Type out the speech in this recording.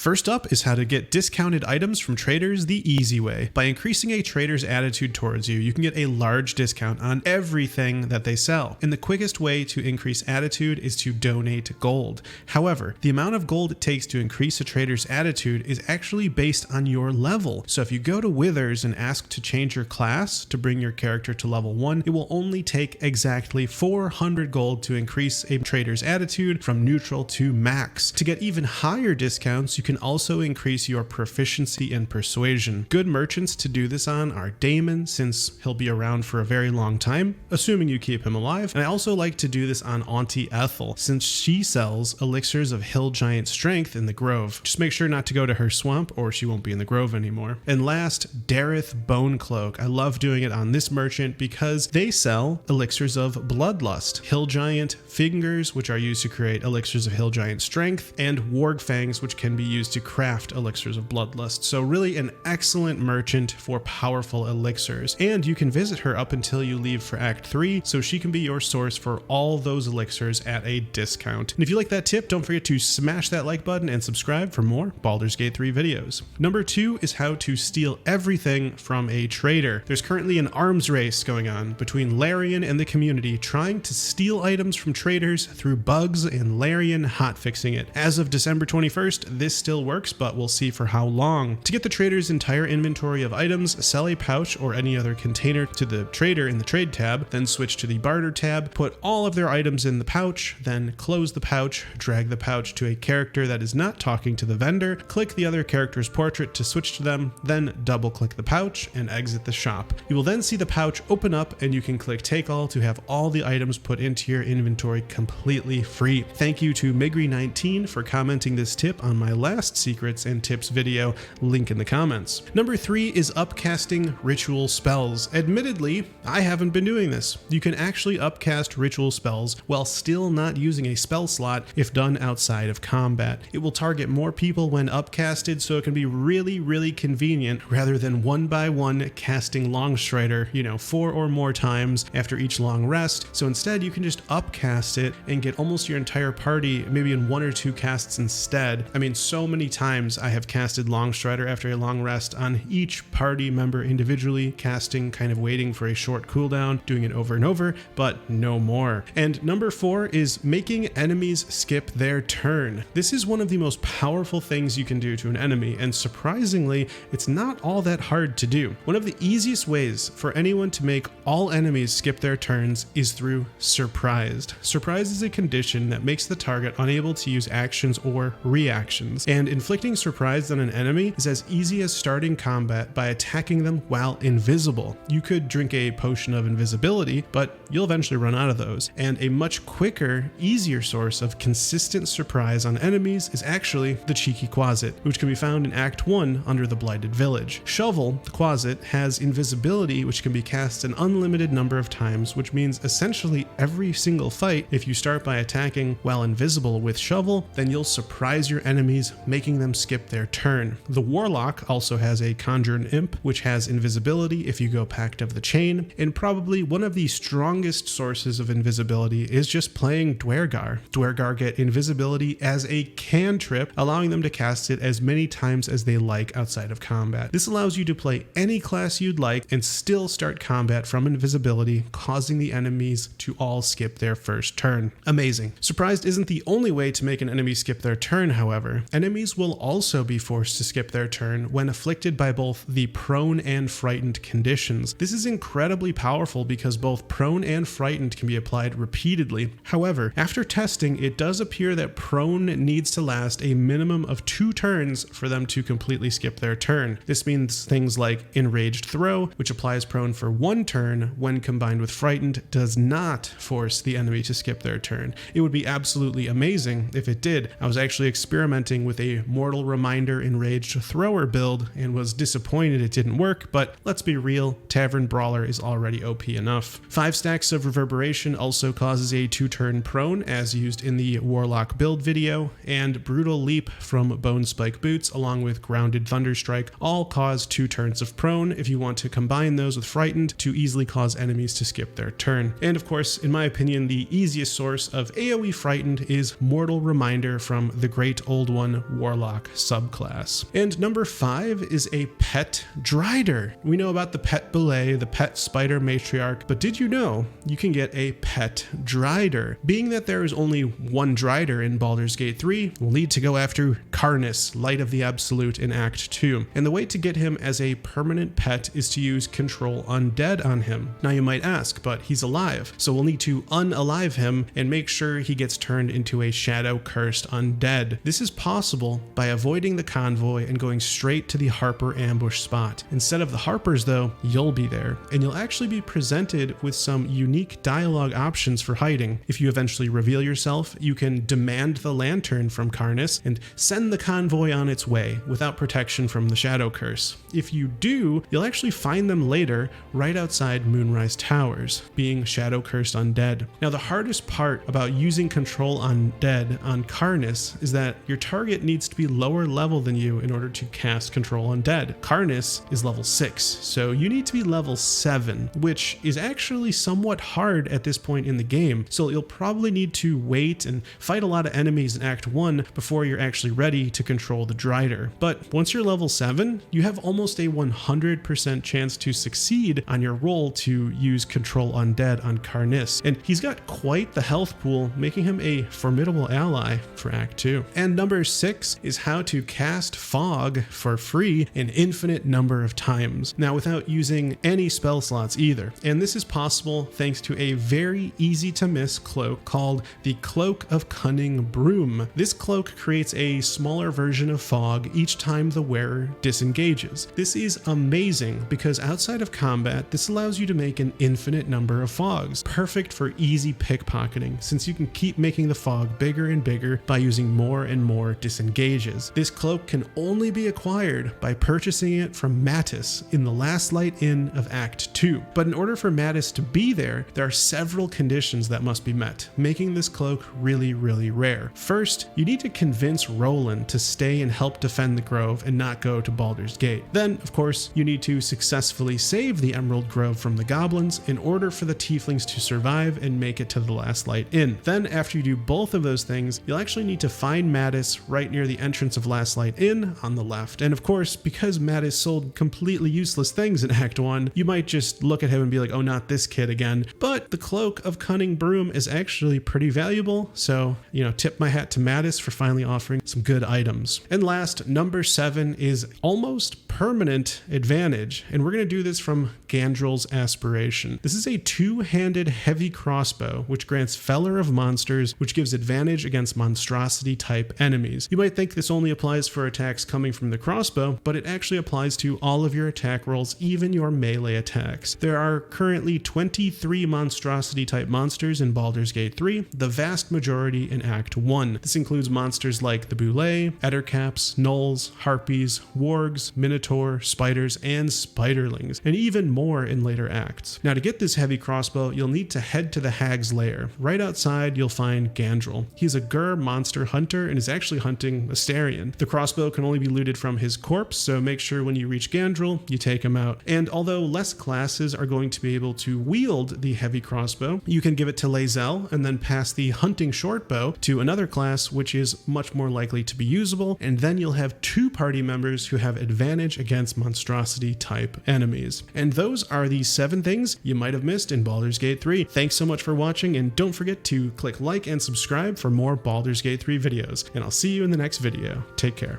First up is how to get discounted items from traders the easy way. By increasing a trader's attitude towards you, you can get a large discount on everything that they sell. And the quickest way to increase attitude is to donate gold. However, the amount of gold it takes to increase a trader's attitude is actually based on your level. So if you go to Withers and ask to change your class to bring your character to level 1, it will only take exactly 400 gold to increase a trader's attitude from neutral to max. To get even higher discounts, you can also increase your proficiency in persuasion. Good merchants to do this on are Damon, since he'll be around for a very long time, assuming you keep him alive. And I also like to do this on Auntie Ethel, since she sells elixirs of hill giant strength in the Grove. Just make sure not to go to her swamp or she won't be in the Grove anymore. And last, Dareth Bone Cloak. I love doing it on this merchant because they sell elixirs of bloodlust, hill giant fingers, which are used to create elixirs of hill giant strength, and warg fangs, which can be used to craft elixirs of bloodlust. So really an excellent merchant for powerful elixirs. And you can visit her up until you leave for Act 3, so she can be your source for all those elixirs at a discount. And if you like that tip, don't forget to smash that like button and subscribe for more Baldur's Gate 3 videos. Number 2 is how to steal everything from a trader. There's currently an arms race going on between Larian and the community trying to steal items from traders through bugs and Larian hotfixing it. As of December 21st, this still works, but we'll see for how long. To get the trader's entire inventory of items, sell a pouch or any other container to the trader in the trade tab, then switch to the barter tab, put all of their items in the pouch, then close the pouch, drag the pouch to a character that is not talking to the vendor, click the other character's portrait to switch to them, then double click the pouch and exit the shop. You will then see the pouch open up and you can click take all to have all the items put into your inventory completely free. Thank you to Migri19 for commenting this tip on my last secrets and tips video, link in the comments. Number 3 is upcasting ritual spells. Admittedly, I haven't been doing this. You can actually upcast ritual spells while still not using a spell slot if done outside of combat. It will target more people when upcasted, so it can be really convenient rather than one by one casting Longstrider, 4 or more times after each long rest. So instead you can just upcast it and get almost your entire party maybe in 1 or 2 casts instead. I mean, so many times I have casted Longstrider after a long rest on each party member individually, casting, kind of waiting for a short cooldown, doing it over and over, but no more. And number 4 is making enemies skip their turn. This is one of the most powerful things you can do to an enemy, and surprisingly, it's not all that hard to do. One of the easiest ways for anyone to make all enemies skip their turns is through surprised. Surprise is a condition that makes the target unable to use actions or reactions, and inflicting surprise on an enemy is as easy as starting combat by attacking them while invisible. You could drink a potion of invisibility, but you'll eventually run out of those, and a much quicker, easier source of consistent surprise on enemies is actually the Cheeky Quasit, which can be found in Act 1 under the Blighted Village. Shovel, the Quasit, has invisibility which can be cast an unlimited number of times, which means essentially every single fight, if you start by attacking while invisible with Shovel, then you'll surprise your enemies, making them skip their turn. The Warlock also has a Conjured Imp, which has invisibility if you go Pact of the Chain, and probably one of the strongest sources of invisibility is just playing Dwergar. Dwergar get invisibility as a cantrip, allowing them to cast it as many times as they like outside of combat. This allows you to play any class you'd like and still start combat from invisibility, causing the enemies to all skip their first turn. Amazing. Surprised isn't the only way to make an enemy skip their turn, however. Enemies will also be forced to skip their turn when afflicted by both the prone and frightened conditions. This is incredibly powerful because both prone and frightened can be applied repeatedly. However, after testing, it does appear that prone needs to last a minimum of 2 turns for them to completely skip their turn. This means things like Enraged Throw, which applies prone for 1 turn, when combined with frightened, does not force the enemy to skip their turn. It would be absolutely amazing if it did. I was actually experimenting with a Mortal Reminder Enraged Thrower build and was disappointed it didn't work, but let's be real, Tavern Brawler is already OP enough. 5 stacks of Reverberation also causes a 2-turn prone, as used in the Warlock build video, and Brutal Leap from Bone Spike Boots along with Grounded Thunderstrike all cause 2 turns of prone if you want to combine those with Frightened to easily cause enemies to skip their turn. And of course, in my opinion, the easiest source of AoE Frightened is Mortal Reminder from the Great Old One warlock subclass. And number 5 is a pet Drider. We know about the pet Belay, the pet spider matriarch, but did you know you can get a pet Drider? Being that there is only one Drider in Baldur's Gate 3, we'll need to go after Karnus, Light of the Absolute, in Act 2. And the way to get him as a permanent pet is to use Control Undead on him. Now you might ask, but he's alive, so we'll need to unalive him and make sure he gets turned into a shadow-cursed undead. This is possible by avoiding the convoy and going straight to the Harper ambush spot. Instead of the Harpers though, you'll be there, and you'll actually be presented with some unique dialogue options for hiding. If you eventually reveal yourself, you can demand the lantern from Karnus and send the convoy on its way without protection from the shadow curse. If you do, you'll actually find them later right outside Moonrise Towers, being shadow cursed undead. Now the hardest part about using Control Undead on Karnus is that your target needs to be lower level than you in order to cast Control Undead. Karnus is level 6, so you need to be level 7, which is actually somewhat hard at this point in the game, so you'll probably need to wait and fight a lot of enemies in Act 1 before you're actually ready to control the Drider. But once you're level 7, you have almost a 100% chance to succeed on your roll to use Control Undead on Karnus, and he's got quite the health pool, making him a formidable ally for Act 2. And number 6 is how to cast Fog for free an infinite number of times. Now without using any spell slots either. And this is possible thanks to a very easy to miss cloak called the Cloak of Cunning Broom. This cloak creates a smaller version of fog each time the wearer disengages. This is amazing because outside of combat, this allows you to make an infinite number of fogs, perfect for easy pickpocketing since you can keep making the fog bigger and bigger by using more and more disengages. This cloak can only be acquired by purchasing it from Mattis in the Last Light Inn of Act 2. But in order for Mattis to be there are several conditions that must be met, making this cloak really, really rare. First, you need to convince Roland to stay and help defend the Grove and not go to Baldur's Gate. Then, of course, you need to successfully save the Emerald Grove from the goblins in order for the tieflings to survive and make it to the Last Light Inn. Then, after you do both of those things, you'll actually need to find Mattis right near the entrance of Last Light Inn on the left. And of course, because Mattis sold completely useless things in Act 1, you might just look at him and be like, oh, not this kid again. But the Cloak of Cunning Broom is actually pretty valuable, so, tip my hat to Mattis for finally offering some good items. And last, number 7 is almost permanent advantage, and we're going to do this from Gandrel's Aspiration. This is a two-handed heavy crossbow, which grants Feller of Monsters, which gives advantage against monstrosity-type enemies. You might think this only applies for attacks coming from the crossbow, but it actually applies to all of your attack rolls, even your melee attacks. There are currently 23 monstrosity-type monsters in Baldur's Gate 3, the vast majority in Act 1. This includes monsters like the Boulé, Ettercaps, Gnolls, Harpies, Wargs, Minotaur, Spiders, and Spiderlings, and even more in later acts. Now to get this heavy crossbow, you'll need to head to the Hag's Lair. Right outside, you'll find Gandrel. He's a Gur monster hunter and is actually hunting Astarion. The crossbow can only be looted from his corpse, so make sure when you reach Gandrel, you take him out. And although less classes are going to be able to wield the heavy crossbow, you can give it to Lae'zel and then pass the hunting shortbow to another class which is much more likely to be usable, and then you'll have 2 party members who have advantage against monstrosity type enemies. And those are the 7 things you might have missed in Baldur's Gate 3. Thanks so much for watching, and don't forget to click like and subscribe for more Baldur's Gate 3 videos, and I'll see you in the next video. Take care.